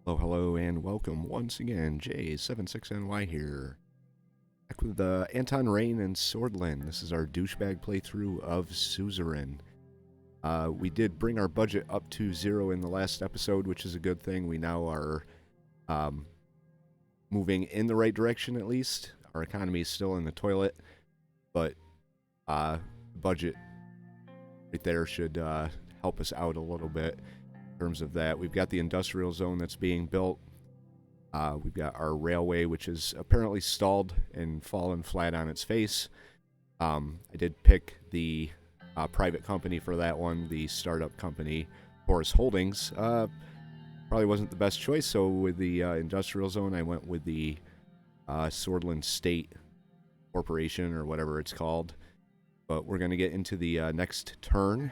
Hello, and welcome once again. J76NY here. Back with Rayne and Sordland. This is our douchebag playthrough of Suzerain. We did bring our budget up to 0 in the last episode, which is a good thing. We now are moving in the right direction, at least. Our economy is still in the toilet, but budget right there should help us out a little bit. In terms of that, we've got the industrial zone that's being built. We've got our railway, which is apparently stalled and fallen flat on its face. I did pick the private company for that one, the startup company, Horus Holdings. Probably wasn't the best choice, so with the industrial zone, I went with the Sordland State Corporation, or whatever it's called. But we're going to get into the next turn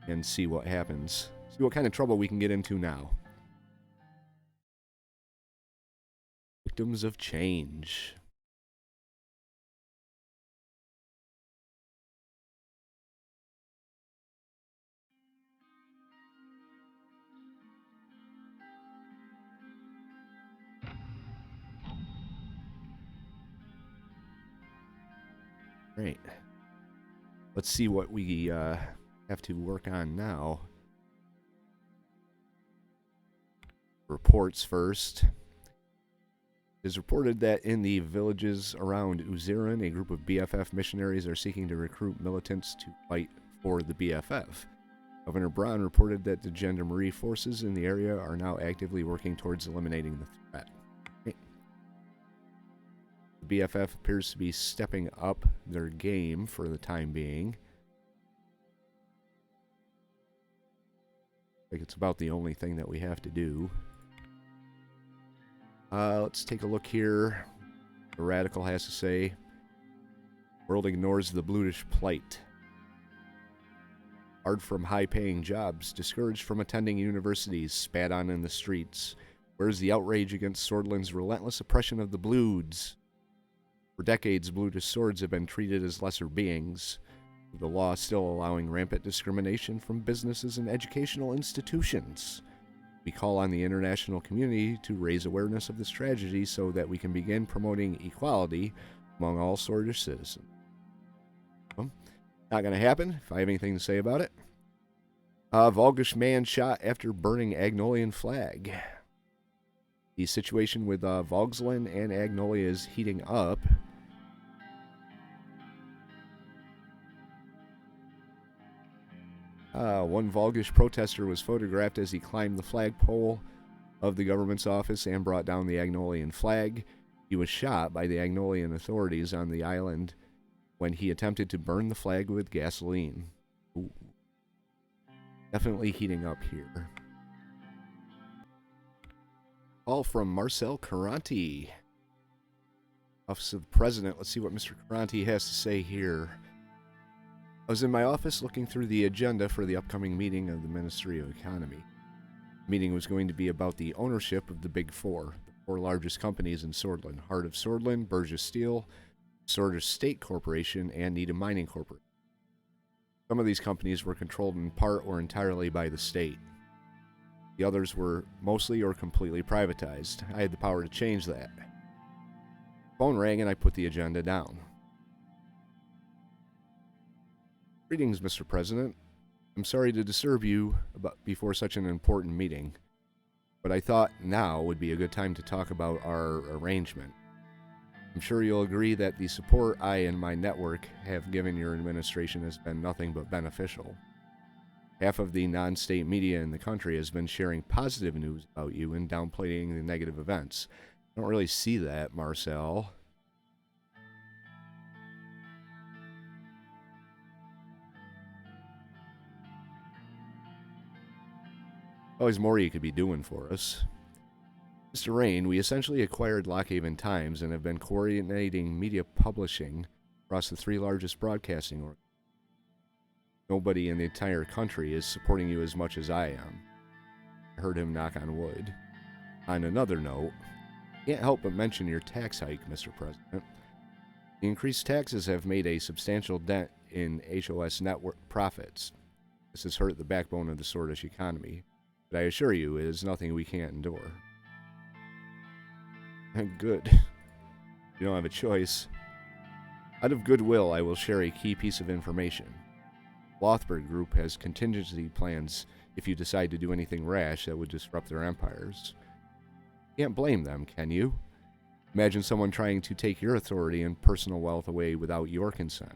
and see what happens. See what kind of trouble we can get into now. Victims of change. Great. Let's see what we have to work on now. Reports first. It is reported that in the villages around Suzerain, a group of BFF missionaries are seeking to recruit militants to fight for the BFF. Governor Brown reported that the gendarmerie forces in the area are now actively working towards eliminating the threat. Okay. The BFF appears to be stepping up their game for the time being. I think it's about the only thing that we have to do. Let's take a look here. The Radical has to say, world ignores the brutish plight. Barred from high-paying jobs, discouraged from attending universities, spat on in the streets. Where's the outrage against Sordland's relentless oppression of the Bloods? For decades, Bludish swords have been treated as lesser beings, with the law still allowing rampant discrimination from businesses and educational institutions. We call on the international community to raise awareness of this tragedy so that we can begin promoting equality among all Sordish citizens. Well, not going to happen, if I have anything to say about it. Volgish man shot after burning Agnolian flag. The situation with Volgsland and Agnolia is heating up. One Volgish protester was photographed as he climbed the flagpole of the government's office and brought down the Agnolian flag. He was shot by the Agnolian authorities on the island when he attempted to burn the flag with gasoline. Ooh. Definitely heating up here. Call from Marcel Koronti, Office of the President. Let's see what Mr. Karonti has to say here. I was in my office looking through the agenda for the upcoming meeting of the Ministry of Economy. The meeting was going to be about the ownership of the Big Four, the 4 largest companies in Sordland: Heart of Sordland, Bergia Steel, Sordish State Corporation, and Nita Mining Corporation. Some of these companies were controlled in part or entirely by the state. The others were mostly or completely privatized. I had the power to change that. The phone rang and I put the agenda down. Greetings, Mr. President. I'm sorry to disturb you before such an important meeting, but I thought now would be a good time to talk about our arrangement. I'm sure you'll agree that the support I and my network have given your administration has been nothing but beneficial. Half of the non-state media in the country has been sharing positive news about you and downplaying the negative events. I don't really see that, Marcel. Always more you could be doing for us. Mr. Rayne, we essentially acquired Lockhaven Times and have been coordinating media publishing across the 3 largest broadcasting organizations. Nobody in the entire country is supporting you as much as I am. I heard him knock on wood. On another note, I can't help but mention your tax hike, Mr. President. The increased taxes have made a substantial dent in HOS network profits. This has hurt the backbone of the Sordish economy, but I assure you it is nothing we can't endure. Good. You don't have a choice. Out of goodwill, I will share a key piece of information. Lothburg Group has contingency plans if you decide to do anything rash that would disrupt their empires. Can't blame them, can you? Imagine someone trying to take your authority and personal wealth away without your consent.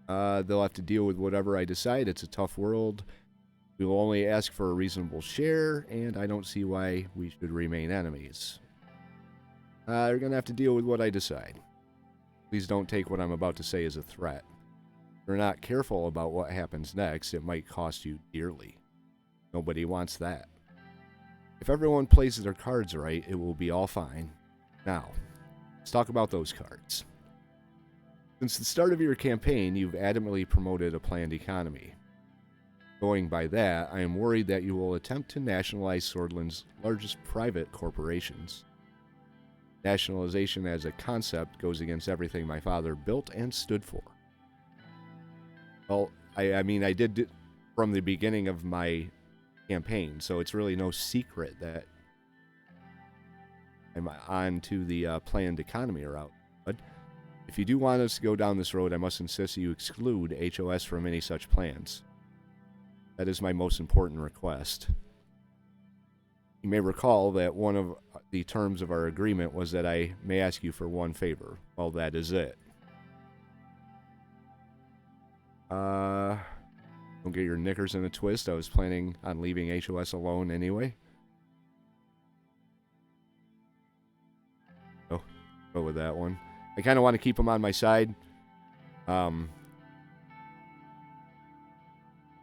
They'll have to deal with whatever I decide. It's a tough world. We will only ask for a reasonable share, and I don't see why we should remain enemies. They're going to have to deal with what I decide. Please don't take what I'm about to say as a threat. If you're not careful about what happens next, it might cost you dearly. Nobody wants that. If everyone plays their cards right, it will be all fine. Now, let's talk about those cards. Since the start of your campaign, you've adamantly promoted a planned economy. Going by that, I am worried that you will attempt to nationalize Sordland's largest private corporations. Nationalization as a concept goes against everything my father built and stood for. Well, I mean, I did it from the beginning of my campaign, so it's really no secret that I'm on to the planned economy route. But if you do want us to go down this road, I must insist that you exclude HOS from any such plans. That is my most important request. You may recall that one of the terms of our agreement was that I may ask you for one favor. Well, that is it. Don't get your knickers in a twist. I was planning on leaving HOS alone anyway. Oh, go with that one. I kind of want to keep them on my side.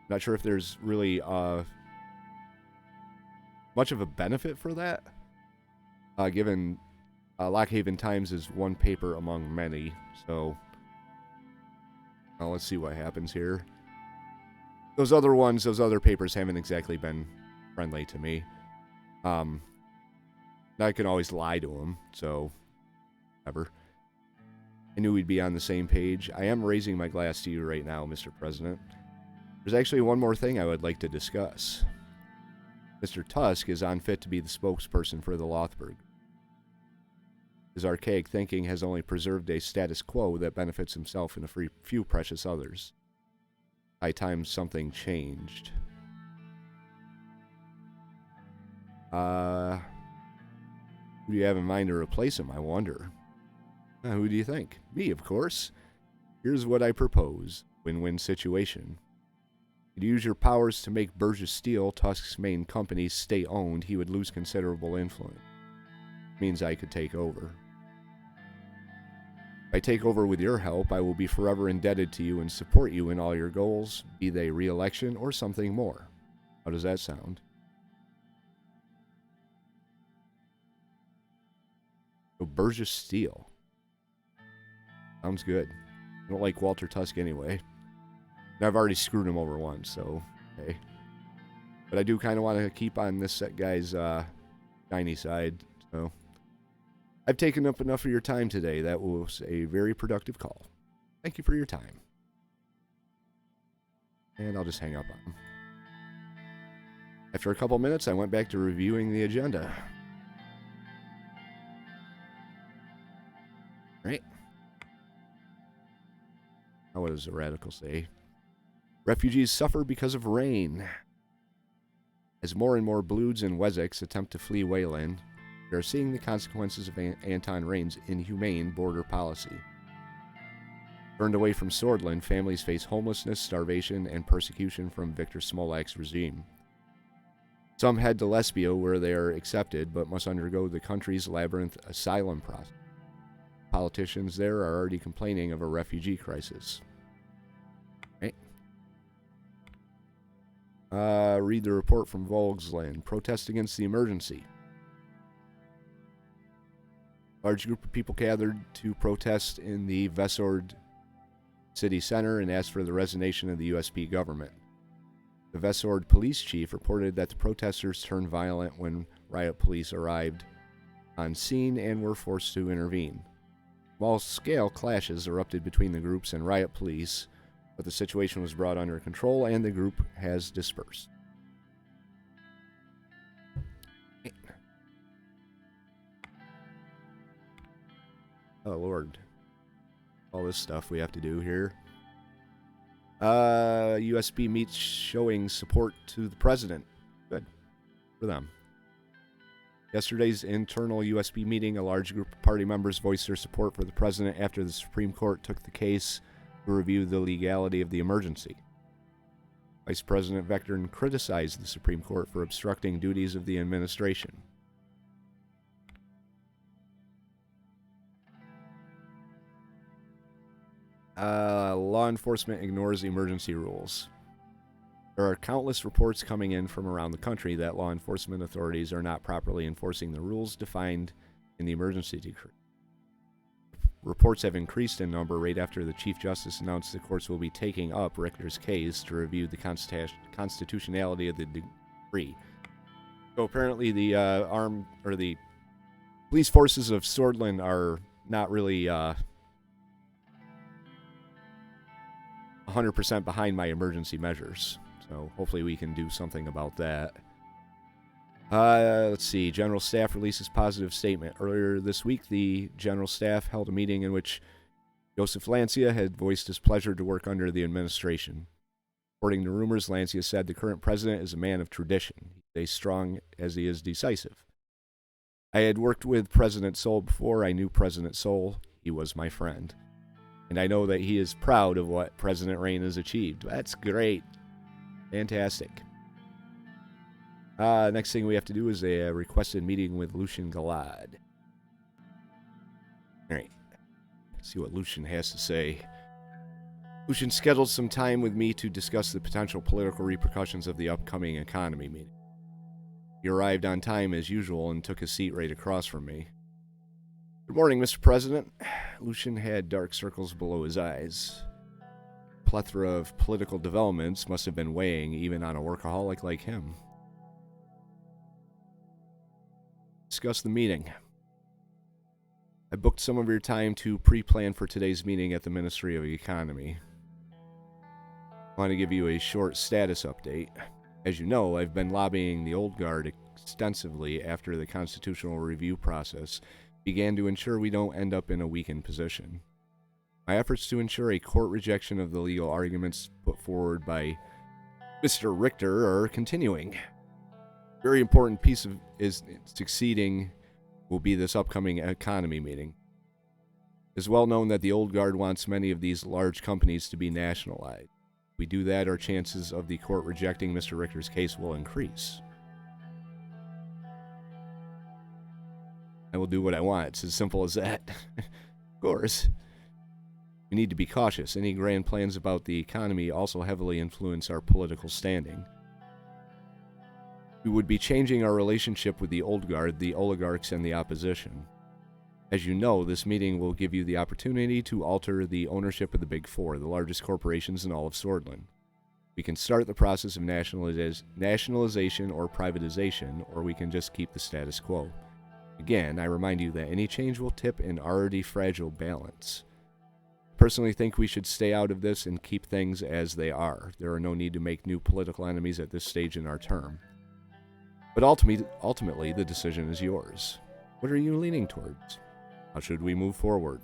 Not sure if there's really much of a benefit for that, given Lockhaven Times is one paper among many. So, let's see what happens here. Those other papers haven't exactly been friendly to me. Now I can always lie to them, so whatever. I knew we'd be on the same page. I am raising my glass to you right now, Mr. President. There's actually one more thing I would like to discuss. Mr. Tusk is unfit to be the spokesperson for the Lothburg. His archaic thinking has only preserved a status quo that benefits himself and a few precious others. High time something changed. Who do you have in mind to replace him, I wonder? Who do you think? Me, of course. Here's what I propose. Win-win situation. You'd use your powers to make Bergia Steel, Tusk's main company, state-owned. He would lose considerable influence. Means I could take over. If I take over with your help, I will be forever indebted to you and support you in all your goals, be they re-election or something more. How does that sound? So Bergia Steel. Sounds good. I don't like Walter Tusk anyway. And I've already screwed him over once, so okay. But I do kind of want to keep on this guy's shiny side, so I've taken up enough of your time today. That was a very productive call. Thank you for your time. And I'll just hang up on him. After a couple minutes, I went back to reviewing the agenda. Right. Now what does the radical say? Refugees suffer because of rain. As more and more Bloods and Wessex attempt to flee Wayland, we are seeing the consequences of Anton Rayne's inhumane border policy. Turned away from Sordland, families face homelessness, starvation, and persecution from Victor Smolak's regime. Some head to Lesbia, where they are accepted, but must undergo the country's labyrinth asylum process. Politicians there are already complaining of a refugee crisis. Right. Read the report from Volksland. Protest against the emergency. Large group of people gathered to protest in the Vesord city center and asked for the resignation of the USP government. The Vesord police chief reported that the protesters turned violent when riot police arrived on scene and were forced to intervene. Small-scale clashes erupted between the groups and riot police, but the situation was brought under control and the group has dispersed. Oh, Lord. All this stuff we have to do here. USB meets showing support to the president. Good. For them. Yesterday's internal USB meeting, a large group of party members voiced their support for the president after the Supreme Court took the case to review the legality of the emergency. Vice President Vectorn criticized the Supreme Court for obstructing duties of the administration. Law enforcement ignores emergency rules. There are countless reports coming in from around the country that law enforcement authorities are not properly enforcing the rules defined in the emergency decree. Reports have increased in number right after the Chief Justice announced the courts will be taking up Richter's case to review the constitutionality of the decree. So apparently the the police forces of Sordland are not really 100% behind my emergency measures. So hopefully we can do something about that. Let's see. General Staff releases positive statement. Earlier this week, the General Staff held a meeting in which Joseph Lancia had voiced his pleasure to work under the administration. According to rumors, Lancia said the current president is a man of tradition. He's as strong as he is decisive. I had worked with President Sol before I knew President Sol. He was my friend. And I know that he is proud of what President Rayne has achieved. That's great. Fantastic. Next thing we have to do is a requested meeting with Lucien Galad. Alright. Let's see what Lucien has to say. Lucien scheduled some time with me to discuss the potential political repercussions of the upcoming economy meeting. He arrived on time as usual and took a seat right across from me. Good morning, Mr. President. Lucien had dark circles below his eyes. A plethora of political developments must have been weighing even on a workaholic like him. Discuss the meeting. I booked some of your time to pre-plan for today's meeting at the Ministry of Economy. I want to give you a short status update. As you know, I've been lobbying the old guard extensively after the constitutional review process began to ensure we don't end up in a weakened position. My efforts to ensure a court rejection of the legal arguments put forward by Mr. Richter are continuing. Very important piece of is succeeding will be this upcoming economy meeting. It's well known that the old guard wants many of these large companies to be nationalized. If we do that, our chances of the court rejecting Mr. Richter's case will increase. I will do what I want. It's as simple as that. Of course. We need to be cautious. Any grand plans about the economy also heavily influence our political standing. We would be changing our relationship with the old guard, the oligarchs, and the opposition. As you know, this meeting will give you the opportunity to alter the ownership of the Big Four, the largest corporations in all of Sordland. We can start the process of nationalization or privatization, or we can just keep the status quo. Again, I remind you that any change will tip an already fragile balance. I personally think we should stay out of this and keep things as they are. There are no need to make new political enemies at this stage in our term. But ultimately, the decision is yours. What are you leaning towards? How should we move forward?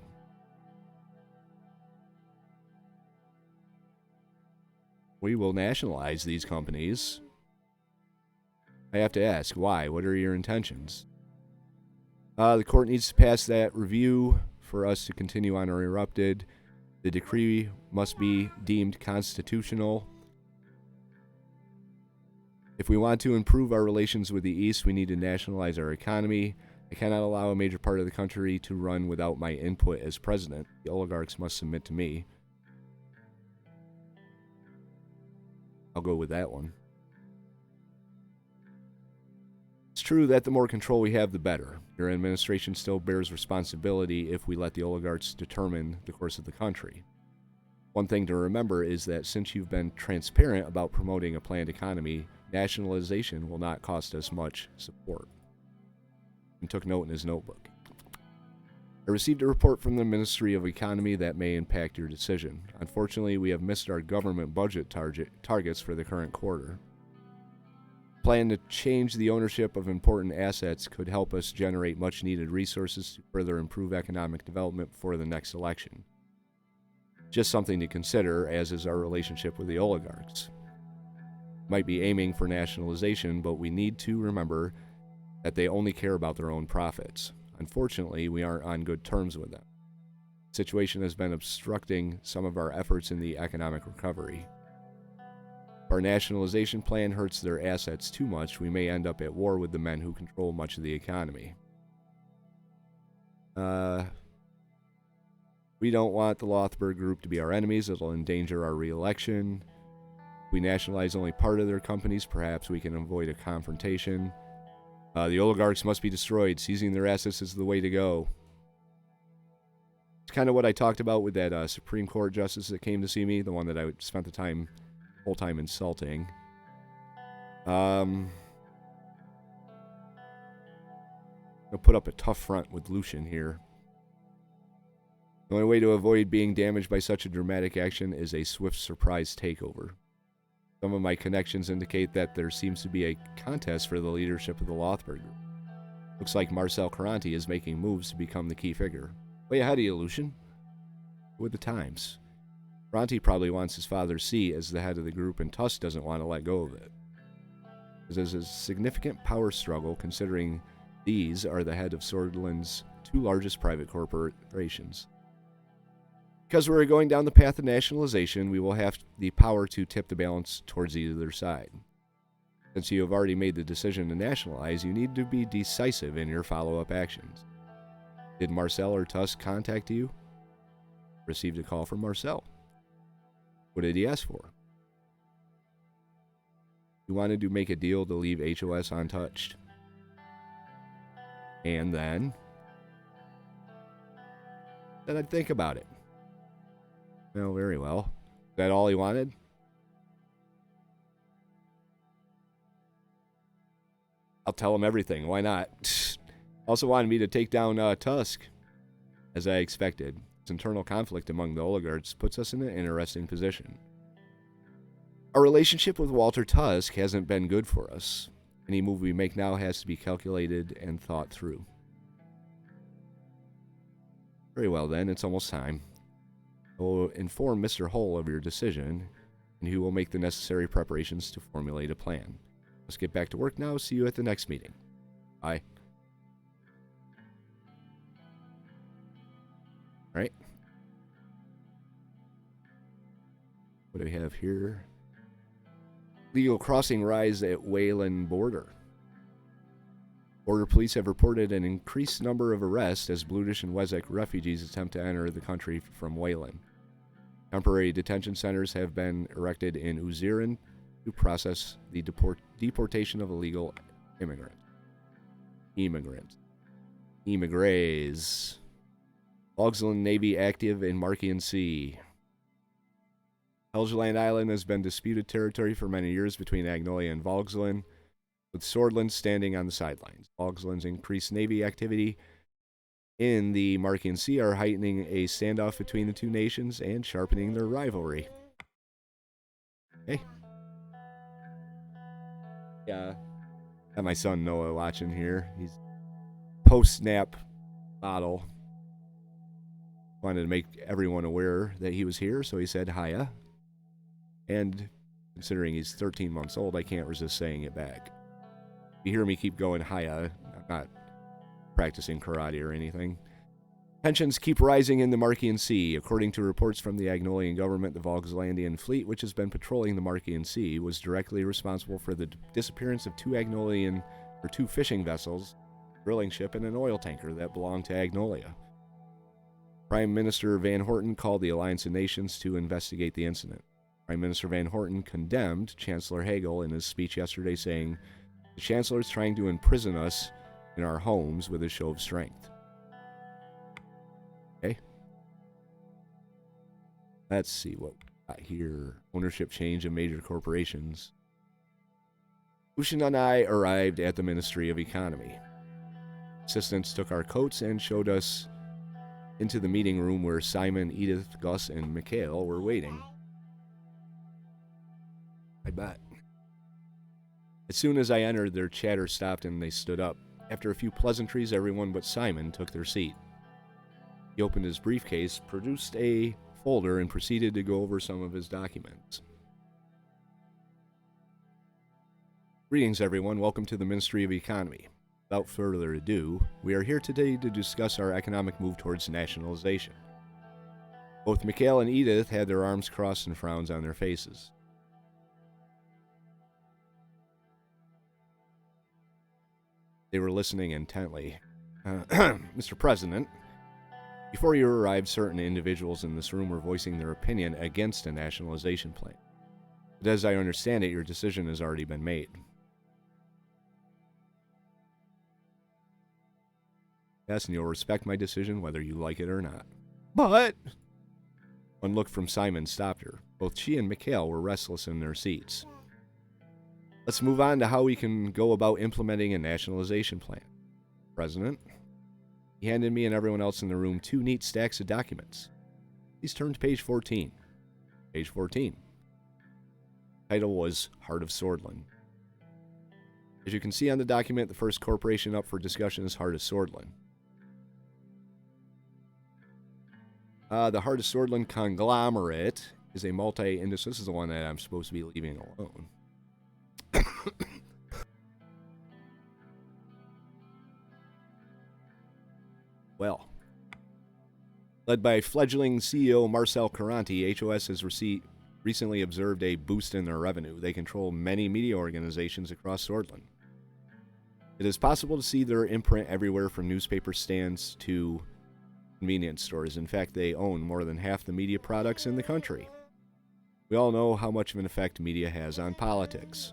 We will nationalize these companies. I have to ask, why? What are your intentions? The court needs to pass that review for us to continue uninterrupted. The decree must be deemed constitutional. If we want to improve our relations with the East, we need to nationalize our economy. I cannot allow a major part of the country to run without my input as president. The oligarchs must submit to me. I'll go with that one. It's true that the more control we have, the better. Your administration still bears responsibility if we let the oligarchs determine the course of the country. One thing to remember is that since you've been transparent about promoting a planned economy, nationalization will not cost us much support. And took note in his notebook. I received a report from the Ministry of Economy that may impact your decision. Unfortunately, we have missed our government budget targets for the current quarter. Plan to change the ownership of important assets could help us generate much needed resources to further improve economic development before the next election. Just something to consider, as is our relationship with the oligarchs. Might be aiming for nationalization, but we need to remember that they only care about their own profits. Unfortunately, we aren't on good terms with them. The situation has been obstructing some of our efforts in the economic recovery. If our nationalization plan hurts their assets too much, we may end up at war with the men who control much of the economy. We don't want the Lothburg Group to be our enemies. It'll endanger our re-election. If we nationalize only part of their companies, perhaps we can avoid a confrontation. The oligarchs must be destroyed. Seizing their assets is the way to go. It's kind of what I talked about with that Supreme Court justice that came to see me, the one that I spent the whole time insulting. I'll put up a tough front with Lucian here. The only way to avoid being damaged by such a dramatic action is a swift surprise takeover. Some of my connections indicate that there seems to be a contest for the leadership of the Lothburg Group. Looks like Marcel Karonti is making moves to become the key figure. Way ahead of you, Lucian. With the times. Karonti probably wants his father's seat as the head of the group, and Tusk doesn't want to let go of it. There's a significant power struggle, considering these are the head of Sordland's two largest private corporations. Because we're going down the path of nationalization, we will have the power to tip the balance towards either side. Since you have already made the decision to nationalize, you need to be decisive in your follow-up actions. Did Marcel or Tusk contact you? Received a call from Marcel. What did he ask for? He wanted to make a deal to leave HOS untouched. And then I'd think about it. Oh, very well. Is that all he wanted? I'll tell him everything. Why not? Also wanted me to take down Tusk, as I expected. This internal conflict among the oligarchs puts us in an interesting position. Our relationship with Walter Tusk hasn't been good for us. Any move we make now has to be calculated and thought through. Very well then, it's almost time. I will inform Mr. Hull of your decision, and he will make the necessary preparations to formulate a plan. Let's get back to work now. See you at the next meeting. Bye. All right. What do we have here? Legal crossing rise at Wayland border. Border police have reported an increased number of arrests as Bludish and Wezek refugees attempt to enter the country from Wayland. Temporary detention centers have been erected in Suzerain to process the deportation of illegal immigrants. Immigrants. Auxland Navy active in Markian Sea. Helgeland Island has been disputed territory for many years between Agnolia and Volksland, with Sordland standing on the sidelines. Volksland's increased Navy activity in the Markian Sea are heightening a standoff between the two nations and sharpening their rivalry. Hey. Yeah. Got my son Noah watching here. He's post-snap model. Wanted to make everyone aware that he was here, so he said hiya. And considering he's 13 months old, I can't resist saying it back. If you hear me keep going hiya, I'm not practicing karate or anything. Tensions keep rising in the Markian Sea. According to reports from the Agnolian government, the Volkslandian fleet, which has been patrolling the Markian Sea, was directly responsible for the disappearance of two fishing vessels, a drilling ship, and an oil tanker that belonged to Agnolia. Prime Minister Van Horten called the Alliance of Nations to investigate the incident. Prime Minister Van Horten condemned Chancellor Hagel in his speech yesterday, saying, "The Chancellor is trying to imprison us in our homes with a show of strength." Okay. Let's see what we got here. Ownership change in major corporations. Lucian and I arrived at the Ministry of Economy. Assistants took our coats and showed us into the meeting room where Simon, Edith, Gus, and Mikhail were waiting. I bet. As soon as I entered, their chatter stopped and they stood up. After a few pleasantries, everyone but Simon took their seat. He opened his briefcase, produced a folder, and proceeded to go over some of his documents. Greetings, everyone. Welcome to the Ministry of Economy. Without further ado, we are here today to discuss our economic move towards nationalization. Both Mikhail and Edith had their arms crossed and frowns on their faces. They were listening intently. Mr. President, before you arrived, certain individuals in this room were voicing their opinion against a nationalization plan. But as I understand it, your decision has already been made. Yes, and you'll respect my decision whether you like it or not. But one look from Simon stopped her. Both she and Mikhail were restless in their seats. Let's move on to how we can go about implementing a nationalization plan. President, he handed me and everyone else in the room 2 neat stacks of documents. Please turn to page 14. Page 14. The title was Heart of Sordland. As you can see on the document, the first corporation up for discussion is Heart of Sordland. The Heart of Sordland conglomerate is a multi-industry. This is the one that I'm supposed to be leaving alone. Well, led by fledgling CEO Marcel Karonti, HOS has recently observed a boost in their revenue. They control many media organizations across Sordland. It is possible to see their imprint everywhere from newspaper stands to convenience stores. In fact, they own more than half the media products in the country. We all know how much of an effect media has on politics.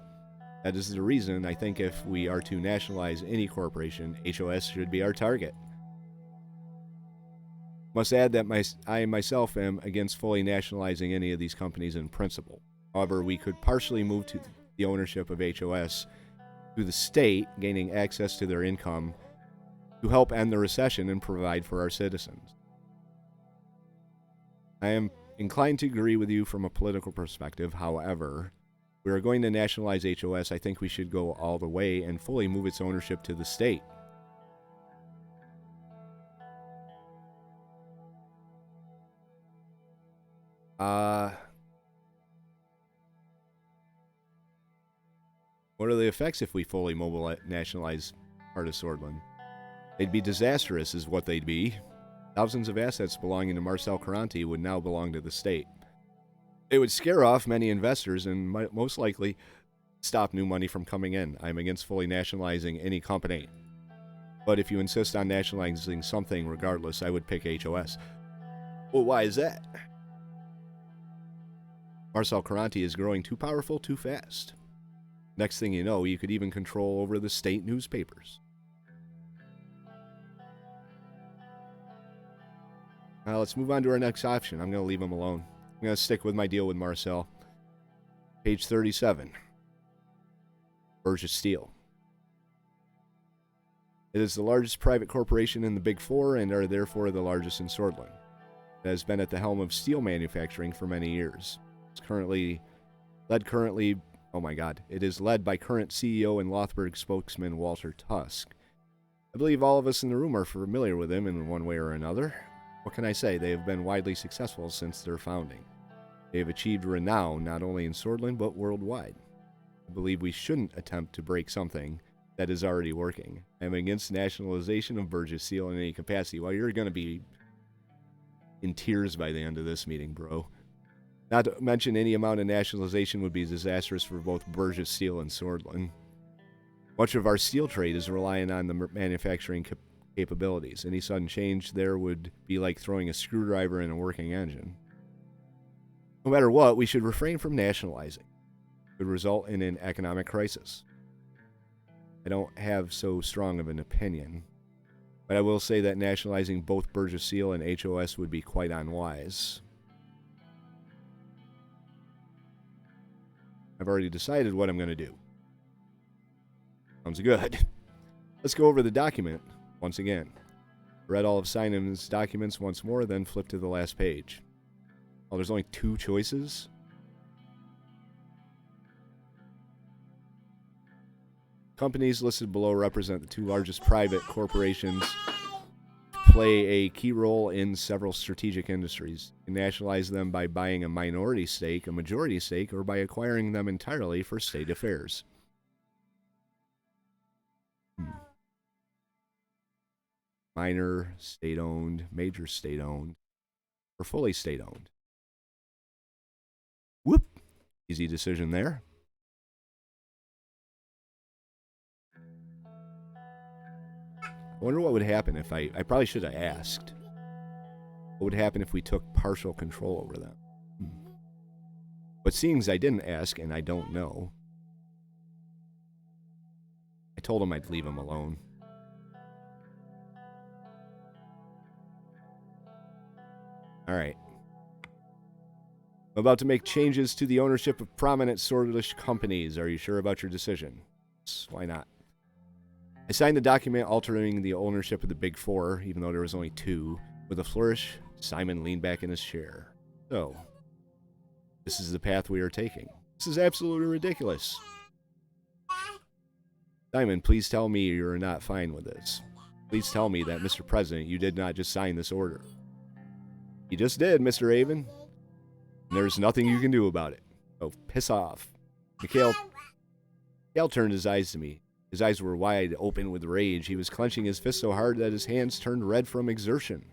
That is the reason I think if we are to nationalize any corporation, HOS should be our target. Must add that I myself am against fully nationalizing any of these companies in principle. However, we could partially move to the ownership of HOS through the state, gaining access to their income to help end the recession and provide for our citizens. I am inclined to agree with you from a political perspective. However, if we are going to nationalize HOS, I think we should go all the way and fully move its ownership to the state. What are the effects if we fully nationalize Heart of Sordland? They'd be disastrous is what they'd be. Thousands of assets belonging to Marcel Karonti would now belong to the state. It would scare off many investors and might most likely stop new money from coming in. I'm against fully nationalizing any company. But if you insist on nationalizing something regardless, I would pick HOS. Well, why is that? Marcel Karonti is growing too powerful too fast. Next thing you know, you could even control over the state newspapers. Now let's move on to our next option. I'm going to leave him alone. I'm going to stick with my deal with Marcel. Page 37. Bergia Steel. It is the largest private corporation in the Big Four and are therefore the largest in Sordland. It has been at the helm of steel manufacturing for many years. It is led by current CEO and Lothburg spokesman Walter Tusk. I believe all of us in the room are familiar with him in one way or another. What can I say? They have been widely successful since their founding. They have achieved renown not only in Sordland but worldwide. I believe we shouldn't attempt to break something that is already working. I am against nationalization of Bergia Steel in any capacity. Well, you're going to be in tears by the end of this meeting, bro. Not to mention any amount of nationalization would be disastrous for both Bergia Steel and Sordland. Much of our steel trade is relying on the manufacturing capabilities. Any sudden change there would be like throwing a screwdriver in a working engine. No matter what, we should refrain from nationalizing. It would result in an economic crisis. I don't have so strong of an opinion, but I will say that nationalizing both Bergia Steel and HOS would be quite unwise. I've already decided what I'm going to do. Sounds good. Let's go over the document once again. Read all of Simon's documents once more, then flip to the last page. Oh, there's only 2 choices? Companies listed below represent the two largest private corporations, play a key role in several strategic industries. You can nationalize them by buying a minority stake, a majority stake, or by acquiring them entirely for state affairs. Minor, state-owned, major state-owned, or fully state-owned. Whoop! Easy decision there. I wonder what would happen if I probably should have asked. What would happen if we took partial control over them? But seeing as I didn't ask and I don't know, I told him I'd leave him alone. Alright. I'm about to make changes to the ownership of prominent Swordlish companies. Are you sure about your decision? Yes, why not? I signed the document altering the ownership of the Big Four, even though there was only two. With a flourish, Simon leaned back in his chair. So, this is the path we are taking. This is absolutely ridiculous. Simon, please tell me you're not fine with this. Please tell me that, Mr. President, you did not just sign this order. You just did, Mr. Avon. And there's nothing you can do about it. Oh, piss off. Mikhail turned his eyes to me. His eyes were wide open with rage. He was clenching his fist so hard that his hands turned red from exertion.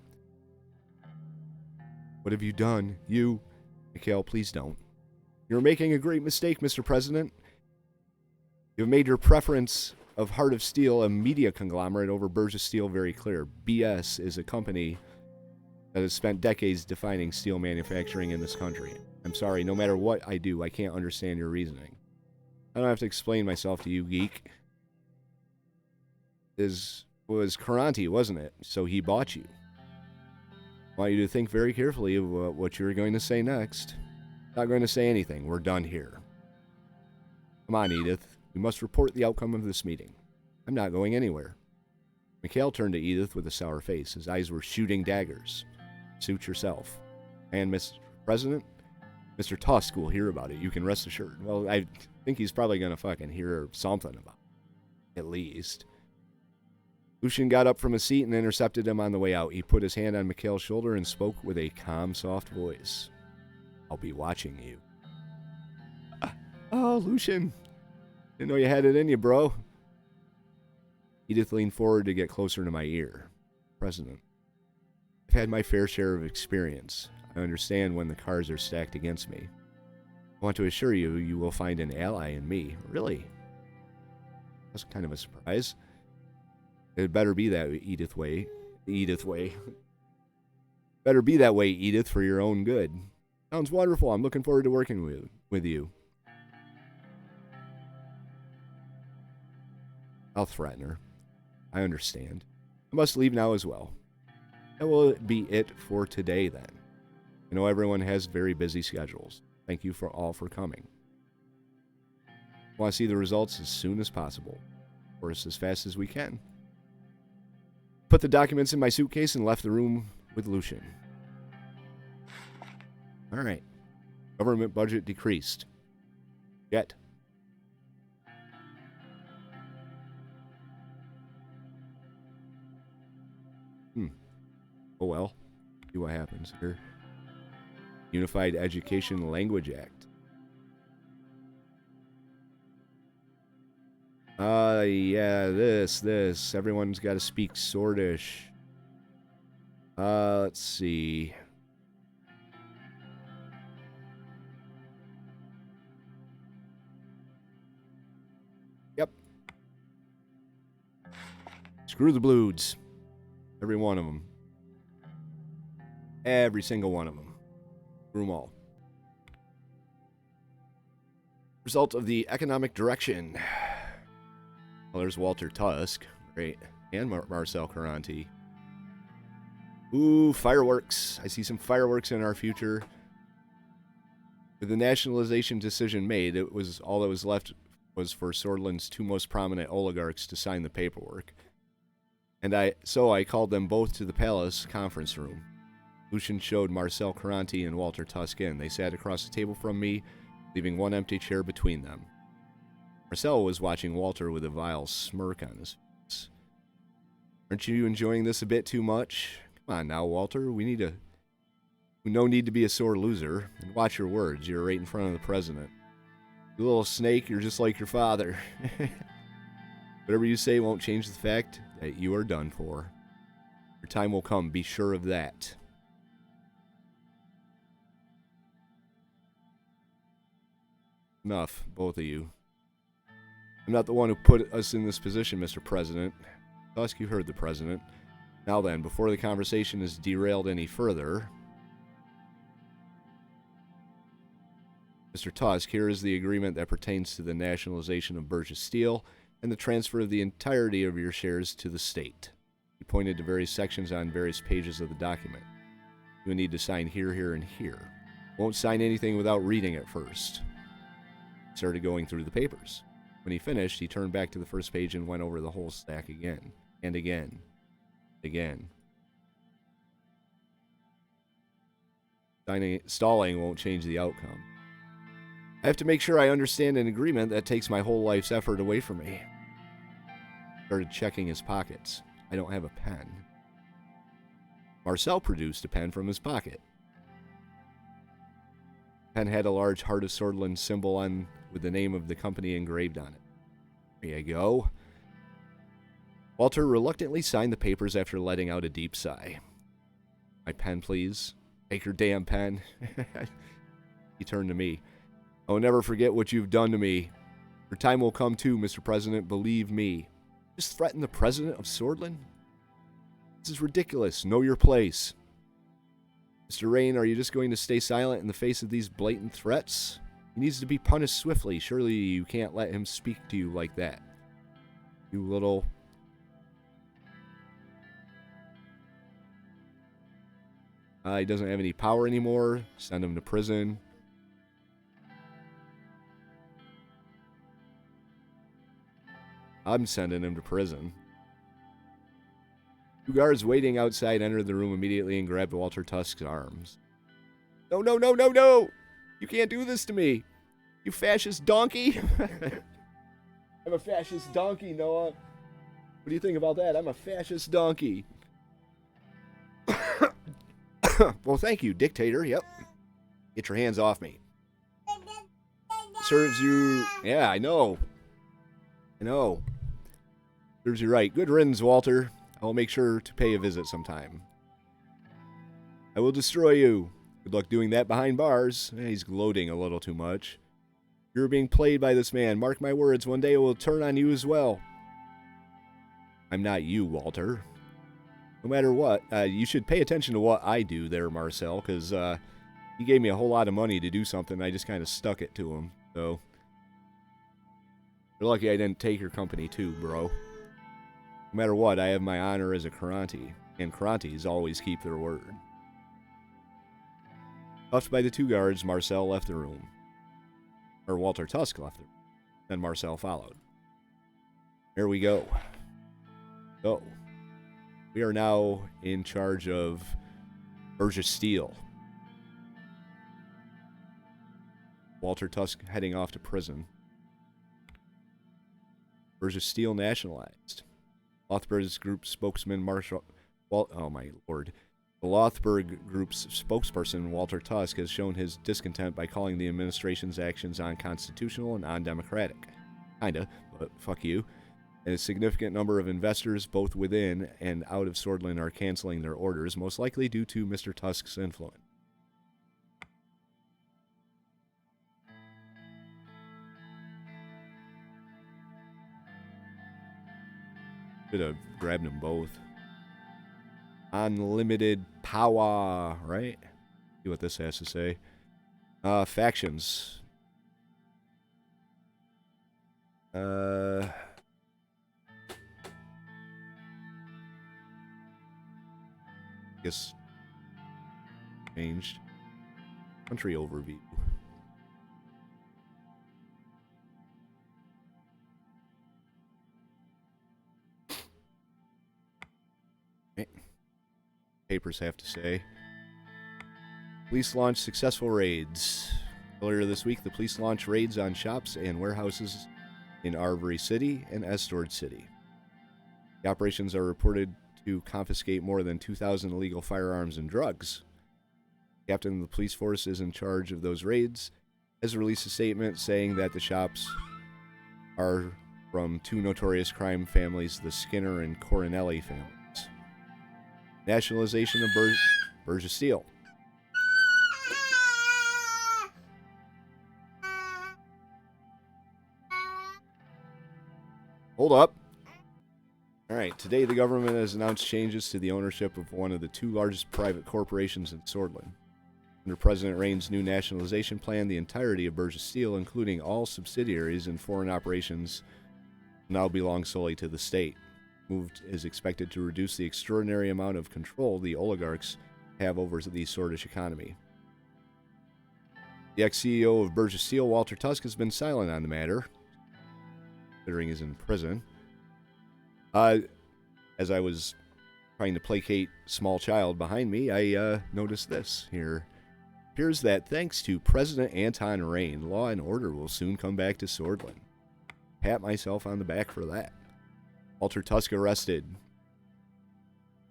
What have you done? You... Mikhail, please don't. You're making a great mistake, Mr. President. You've made your preference of Heart of Steel, a media conglomerate, over Bergia Steel very clear. BS is a company that has spent decades defining steel manufacturing in this country. I'm sorry, no matter what I do, I can't understand your reasoning. I don't have to explain myself to you, geek. This was Koronti, wasn't it? So he bought you. I want you to think very carefully of what you're going to say next. Not going to say anything. We're done here. Come on, Edith. We must report the outcome of this meeting. I'm not going anywhere. Mikhail turned to Edith with a sour face. His eyes were shooting daggers. Suit yourself. And, Mr. President, Mr. Tusk will hear about it. You can rest assured. Well, I think he's probably going to fucking hear something about it. At least. Lucian got up from his seat and intercepted him on the way out. He put his hand on Mikhail's shoulder and spoke with a calm, soft voice. I'll be watching you. Oh, Lucian. Didn't know you had it in you, bro. Edith leaned forward to get closer to my ear. President, I've had my fair share of experience. I understand when the cards are stacked against me. I want to assure you, you will find an ally in me. Really? That's kind of a surprise. It better be that Edith way. Better be that way, Edith, for your own good. Sounds wonderful. I'm looking forward to working with you. I'll threaten her. I understand. I must leave now as well. That will be it for today, then. I know everyone has very busy schedules. Thank you all for coming. I want to see the results as soon as possible. Of course, as fast as we can. Put the documents in my suitcase and left the room with Lucian. Alright. Government budget decreased. Yet. Oh well. See what happens here. Unified Education Language Act. Yeah, this. Everyone's got to speak Swordish. Let's see. Yep. Screw the Bloods. Every one of them. Every single one of them. Screw them all. Result of the economic direction. Well, there's Walter Tusk. Great. And Marcel Karonti. Ooh, fireworks. I see some fireworks in our future. With the nationalization decision made, it was all that was left was for Sordland's two most prominent oligarchs to sign the paperwork. And so I called them both to the palace conference room. Lucian showed Marcel Koronti and Walter Tusk in. They sat across the table from me, leaving one empty chair between them. Marcel was watching Walter with a vile smirk on his face. Aren't you enjoying this a bit too much? Come on now, Walter. No need to be a sore loser. And watch your words. You're right in front of the president. You little snake, you're just like your father. Whatever you say won't change the fact that you are done for. Your time will come. Be sure of that. Enough, both of you. I'm not the one who put us in this position, Mr. President. Tusk, you heard the president. Now then, before the conversation is derailed any further, Mr. Tusk, here is the agreement that pertains to the nationalization of Bergia Steel and the transfer of the entirety of your shares to the state. He pointed to various sections on various pages of the document. You will need to sign here, here, and here. Won't sign anything without reading it first. He started going through the papers. When he finished, he turned back to the first page and went over the whole stack again, and again, again. Stalling won't change the outcome. I have to make sure I understand an agreement that takes my whole life's effort away from me. Started checking his pockets. I don't have a pen. Marcel produced a pen from his pocket. The pen had a large Heart of Sordland symbol on with the name of the company engraved on it. There you go. Walter reluctantly signed the papers after letting out a deep sigh. My pen, please. Take your damn pen. He turned to me. I will never forget what you've done to me. Your time will come too, Mr. President. Believe me. Just threaten the president of Sordland? This is ridiculous. Know your place. Mr. Rayne, are you just going to stay silent in the face of these blatant threats? He needs to be punished swiftly. Surely you can't let him speak to you like that. You little... he doesn't have any power anymore. Send him to prison. I'm sending him to prison. Two guards waiting outside entered the room immediately and grabbed Walter Tusk's arms. No, no, no, no, no! You can't do this to me! You fascist donkey! I'm a fascist donkey, Noah. What do you think about that? I'm a fascist donkey. Well, thank you, dictator. Yep. Get your hands off me. Serves you... Yeah, I know. I know. Serves you right. Good riddance, Walter. I will make sure to pay a visit sometime. I will destroy you. Good luck doing that behind bars. He's gloating a little too much. You're being played by this man. Mark my words, one day it will turn on you as well. I'm not you, Walter. No matter what, you should pay attention to what I do there, Marcel, because he gave me a whole lot of money to do something. I just kind of stuck it to him. So, you're lucky I didn't take your company too, bro. No matter what, I have my honor as a Karonti, and Karontis always keep their word. Cuffed by the two guards, Marcel left the room. Or Walter Tusk left the room. Then Marcel followed. Here we go. So, we are now in charge of Bergia Steel. Walter Tusk heading off to prison. Bergia Steel nationalized. Lothburg Group spokesman oh my lord. The Lothburg Group's spokesperson, Walter Tusk, has shown his discontent by calling the administration's actions unconstitutional and undemocratic. Kinda, but fuck you. And a significant number of investors, both within and out of Sordland, are canceling their orders, most likely due to Mr. Tusk's influence. Should have grabbed them both. Unlimited power, right? See what this has to say. Factions. Guess changed. Country overview. Papers have to say. Police launched successful raids. Earlier this week, the police launched raids on shops and warehouses in Arbury City and Estord City. The operations are reported to confiscate more than 2,000 illegal firearms and drugs. The captain of the police force is in charge of those raids, has released a statement saying that the shops are from two notorious crime families, the Skinner and Coronelli families. Nationalization of Bergia Steel. Hold up. All right, today the government has announced changes to the ownership of one of the two largest private corporations in Sordland. Under President Rayne's new nationalization plan, the entirety of Bergia Steel, including all subsidiaries and foreign operations, now belong solely to the state. The move is expected to reduce the extraordinary amount of control the oligarchs have over the Sordish economy. The ex-CEO of Bergia Steel, Walter Tusk, has been silent on the matter, considering he's in prison. As I was trying to placate small child behind me, I noticed this here. It appears that thanks to President Anton Rayne, law and order will soon come back to Sordland. Pat myself on the back for that. Walter Tusk arrested.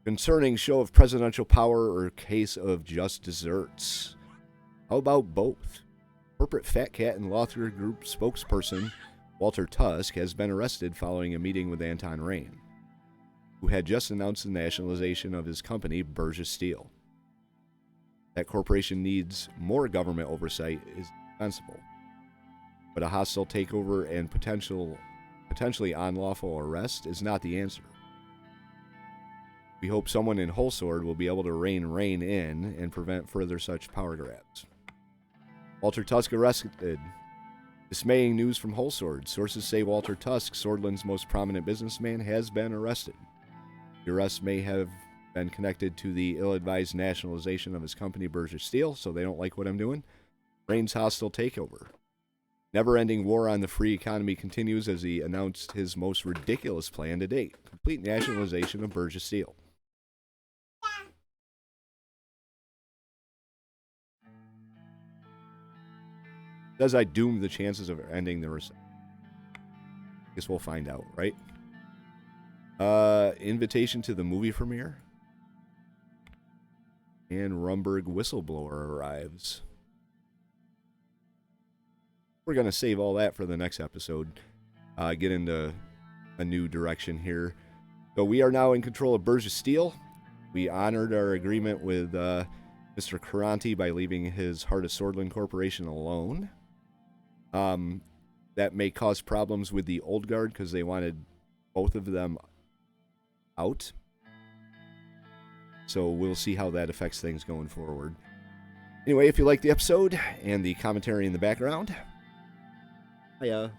Concerning show of presidential power or case of just desserts. How about both? Corporate Fat Cat and Lothburg Group spokesperson Walter Tusk has been arrested following a meeting with Anton Rayne, who had just announced the nationalization of his company, Bergia Steel. That corporation needs more government oversight is indispensable, but a hostile takeover and potentially unlawful arrest is not the answer. We hope someone in Holsord will be able to rein Rayne in and prevent further such power grabs. Walter Tusk arrested. Dismaying news from Holsord. Sources say Walter Tusk, Sordland's most prominent businessman, has been arrested. The arrest may have been connected to the ill-advised nationalization of his company, Bergia Steel, so they don't like what I'm doing. Rayne's hostile takeover. Never-ending war on the free economy continues as he announced his most ridiculous plan to date, complete nationalization of Bergia Steel. Does I doom the chances of ending the recession? Guess we'll find out, right? Invitation to the movie premiere. And Rumberg whistleblower arrives. We're going to save all that for the next episode. Get into a new direction here. So we are now in control of Bergia Steel. We honored our agreement with Mr. Karonti by leaving his Heart of Sordland Corporation alone. That may cause problems with the Old Guard because they wanted both of them out. So we'll see how that affects things going forward. Anyway, if you like the episode and the commentary in the background, hit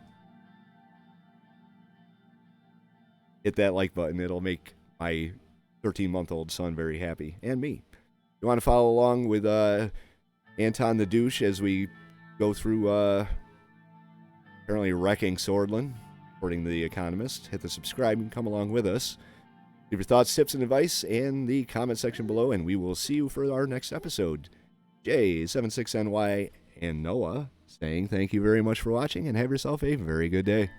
that like button. It'll make my 13-month-old son very happy, and me. If you want to follow along with Anton the Douche as we go through apparently wrecking Sordland, according to The Economist, hit the subscribe and come along with us. Leave your thoughts, tips, and advice in the comment section below, and we will see you for our next episode. J76NY and Noah saying thank you very much for watching, and have yourself a very good day.